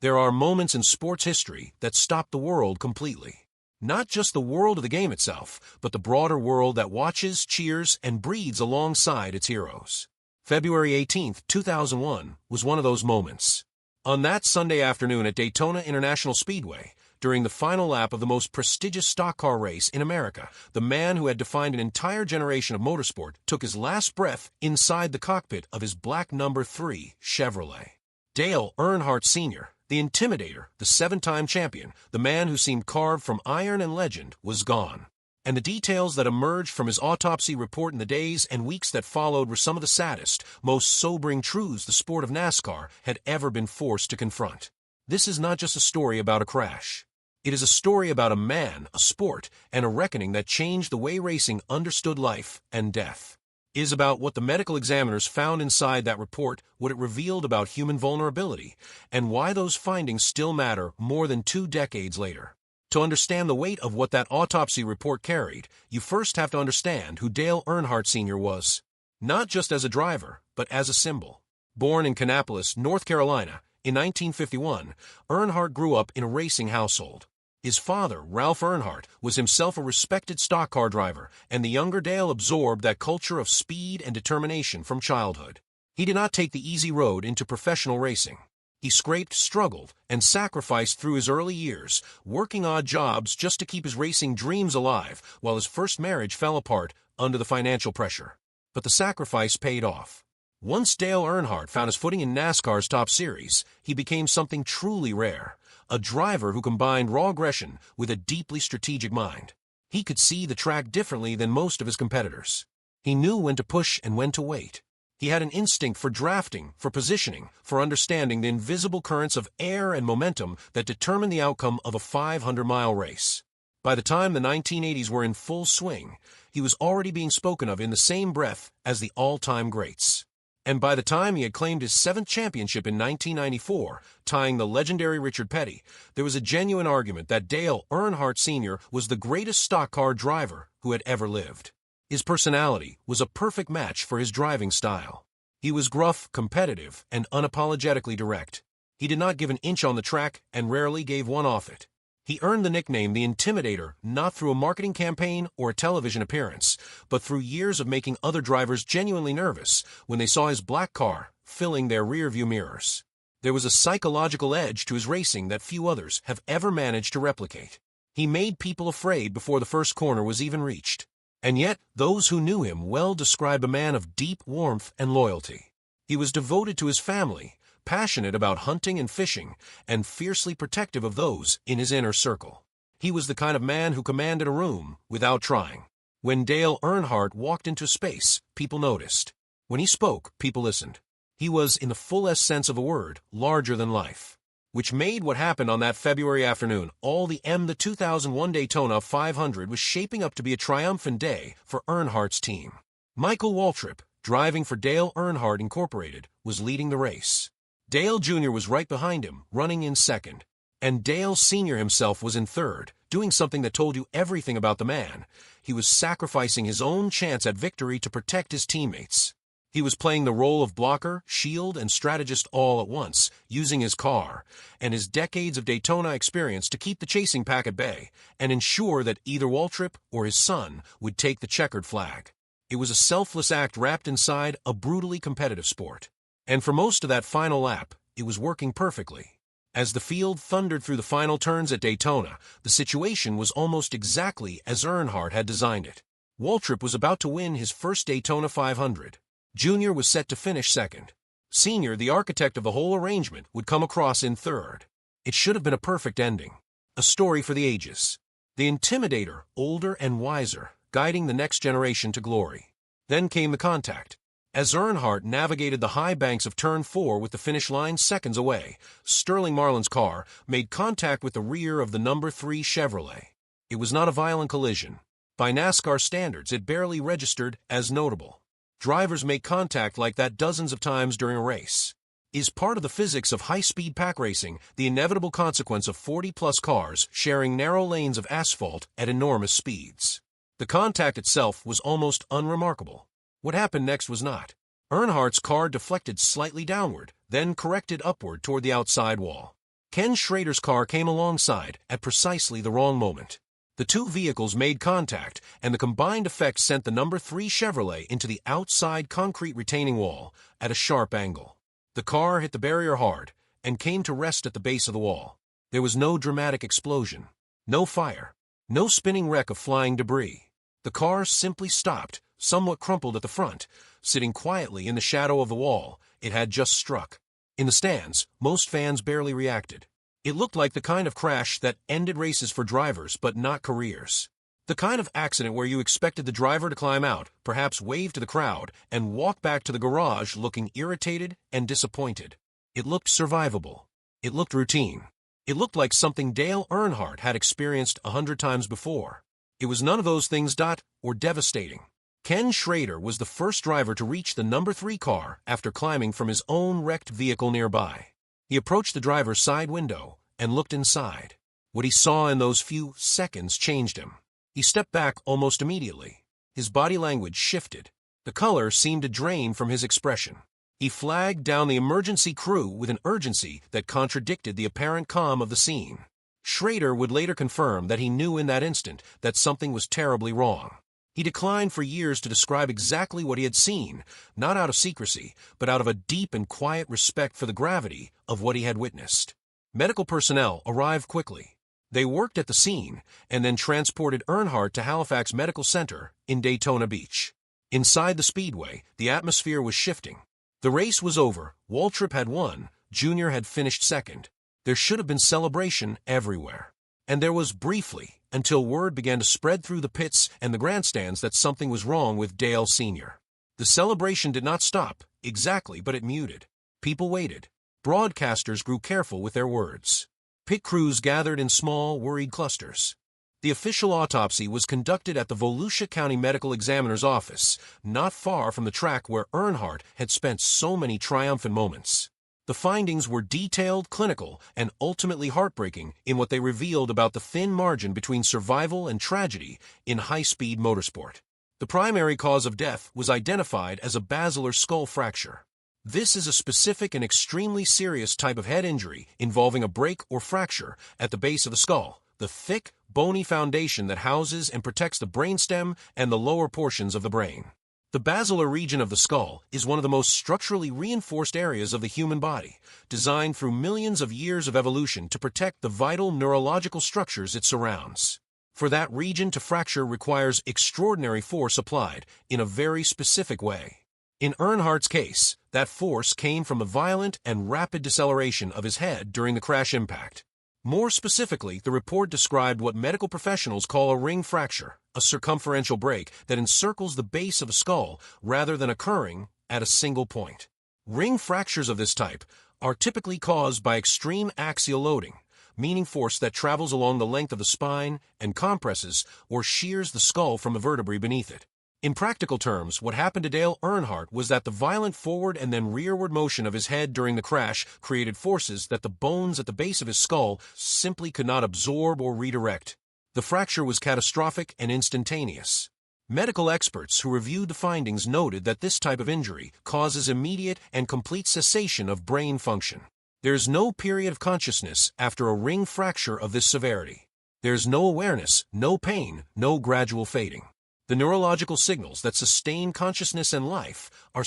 There are moments in sports history that stop the world completely. Not just the world of the game itself, but the broader world that watches, cheers, and breathes alongside its heroes. February 18, 2001, was one of those moments. On that Sunday afternoon at Daytona International Speedway, during the final lap of the most prestigious stock car race in America, the man who had defined an entire generation of motorsport took his last breath inside the cockpit of his black number 3 Chevrolet. Dale Earnhardt Sr., the Intimidator, the 7-time champion, the man who seemed carved from iron and legend, was gone. And the details that emerged from his autopsy report in the days and weeks that followed were some of the saddest, most sobering truths the sport of NASCAR had ever been forced to confront. This is not just a story about a crash. It is a story about a man, a sport, and a reckoning that changed the way racing understood life and death. It is about what the medical examiners found inside that report, what it revealed about human vulnerability, and why those findings still matter more than 2 decades later. To understand the weight of what that autopsy report carried, you first have to understand who Dale Earnhardt Sr. was. Not just as a driver, but as a symbol. Born in Kannapolis, North Carolina, in 1951, Earnhardt grew up in a racing household. His father, Ralph Earnhardt, was himself a respected stock car driver, and the younger Dale absorbed that culture of speed and determination from childhood. He did not take the easy road into professional racing. He scraped, struggled, and sacrificed through his early years, working odd jobs just to keep his racing dreams alive, while his first marriage fell apart under the financial pressure. But the sacrifice paid off. Once Dale Earnhardt found his footing in NASCAR's top series, he became something truly rare. A driver who combined raw aggression with a deeply strategic mind. He could see the track differently than most of his competitors. He knew when to push and when to wait. He had an instinct for drafting, for positioning, for understanding the invisible currents of air and momentum that determine the outcome of a 500-mile race. By the time the 1980s were in full swing, he was already being spoken of in the same breath as the all-time greats. And by the time he had claimed his 7th championship in 1994, tying the legendary Richard Petty, there was a genuine argument that Dale Earnhardt Sr. was the greatest stock car driver who had ever lived. His personality was a perfect match for his driving style. He was gruff, competitive, and unapologetically direct. He did not give an inch on the track and rarely gave one off it. He earned the nickname the Intimidator not through a marketing campaign or a television appearance, but through years of making other drivers genuinely nervous when they saw his black car filling their rearview mirrors. There was a psychological edge to his racing that few others have ever managed to replicate. He made people afraid before the first corner was even reached. And yet, those who knew him well describe a man of deep warmth and loyalty. He was devoted to his family, passionate about hunting and fishing, and fiercely protective of those in his inner circle. He was the kind of man who commanded a room without trying. When Dale Earnhardt walked into space, people noticed. When he spoke, people listened. He was, in the fullest sense of a word, larger than life. Which made what happened on that February afternoon all the 2001 Daytona 500 was shaping up to be a triumphant day for Earnhardt's team. Michael Waltrip, driving for Dale Earnhardt Incorporated, was leading the race. Dale Jr. was right behind him, running in second. And Dale Sr. himself was in third, doing something that told you everything about the man. He was sacrificing his own chance at victory to protect his teammates. He was playing the role of blocker, shield, and strategist all at once, using his car and his decades of Daytona experience to keep the chasing pack at bay and ensure that either Waltrip or his son would take the checkered flag. It was a selfless act wrapped inside a brutally competitive sport. And for most of that final lap, it was working perfectly. As the field thundered through the final turns at Daytona, the situation was almost exactly as Earnhardt had designed it. Waltrip was about to win his first Daytona 500. Junior was set to finish second. Senior, the architect of the whole arrangement, would come across in third. It should have been a perfect ending. A story for the ages. The Intimidator, older and wiser, guiding the next generation to glory. Then came the contact. As Earnhardt navigated the high banks of Turn 4 with the finish line seconds away, Sterling Marlin's car made contact with the rear of the number 3 Chevrolet. It was not a violent collision. By NASCAR standards, it barely registered as notable. Drivers make contact like that dozens of times during a race. Is part of the physics of high-speed pack racing the inevitable consequence of 40-plus cars sharing narrow lanes of asphalt at enormous speeds. The contact itself was almost unremarkable. What happened next was not. Earnhardt's car deflected slightly downward, then corrected upward toward the outside wall. Ken Schrader's car came alongside at precisely the wrong moment. The two vehicles made contact, and the combined effect sent the number 3 Chevrolet into the outside concrete retaining wall at a sharp angle. The car hit the barrier hard and came to rest at the base of the wall. There was no dramatic explosion, no fire, no spinning wreck of flying debris. The car simply stopped, somewhat crumpled at the front, sitting quietly in the shadow of the wall it had just struck. In the stands, most fans barely reacted. It looked like the kind of crash that ended races for drivers but not careers. The kind of accident where you expected the driver to climb out, perhaps wave to the crowd, and walk back to the garage looking irritated and disappointed. It looked survivable. It looked routine. It looked like something Dale Earnhardt had experienced 100 times before. It was none of those things or devastating. Ken Schrader was the first driver to reach the number 3 car after climbing from his own wrecked vehicle nearby. He approached the driver's side window and looked inside. What he saw in those few seconds changed him. He stepped back almost immediately. His body language shifted. The color seemed to drain from his expression. He flagged down the emergency crew with an urgency that contradicted the apparent calm of the scene. Schrader would later confirm that he knew in that instant that something was terribly wrong. He declined for years to describe exactly what he had seen, not out of secrecy, but out of a deep and quiet respect for the gravity of what he had witnessed. Medical personnel arrived quickly. They worked at the scene and then transported Earnhardt to Halifax Medical Center in Daytona Beach. Inside the speedway, the atmosphere was shifting. The race was over. Waltrip had won. Junior had finished second. There should have been celebration everywhere. And there was briefly, until word began to spread through the pits and the grandstands that something was wrong with Dale Sr. The celebration did not stop, exactly, but it muted. People waited. Broadcasters grew careful with their words. Pit crews gathered in small, worried clusters. The official autopsy was conducted at the Volusia County Medical Examiner's office, not far from the track where Earnhardt had spent so many triumphant moments. The findings were detailed, clinical, and ultimately heartbreaking in what they revealed about the thin margin between survival and tragedy in high-speed motorsport. The primary cause of death was identified as a basilar skull fracture. This is a specific and extremely serious type of head injury involving a break or fracture at the base of the skull, the thick, bony foundation that houses and protects the brainstem and the lower portions of the brain. The basilar region of the skull is one of the most structurally reinforced areas of the human body, designed through millions of years of evolution to protect the vital neurological structures it surrounds. For that region to fracture requires extraordinary force applied in a very specific way. In Earnhardt's case, that force came from a violent and rapid deceleration of his head during the crash impact. More specifically, the report described what medical professionals call a ring fracture, a circumferential break that encircles the base of a skull rather than occurring at a single point. Ring fractures of this type are typically caused by extreme axial loading, meaning force that travels along the length of the spine and compresses or shears the skull from the vertebrae beneath it. In practical terms, what happened to Dale Earnhardt was that the violent forward and then rearward motion of his head during the crash created forces that the bones at the base of his skull simply could not absorb or redirect. The fracture was catastrophic and instantaneous. Medical experts who reviewed the findings noted that this type of injury causes immediate and complete cessation of brain function. There is no period of consciousness after a ring fracture of this severity. There is no awareness, no pain, no gradual fading. The neurological signals that sustain consciousness and life are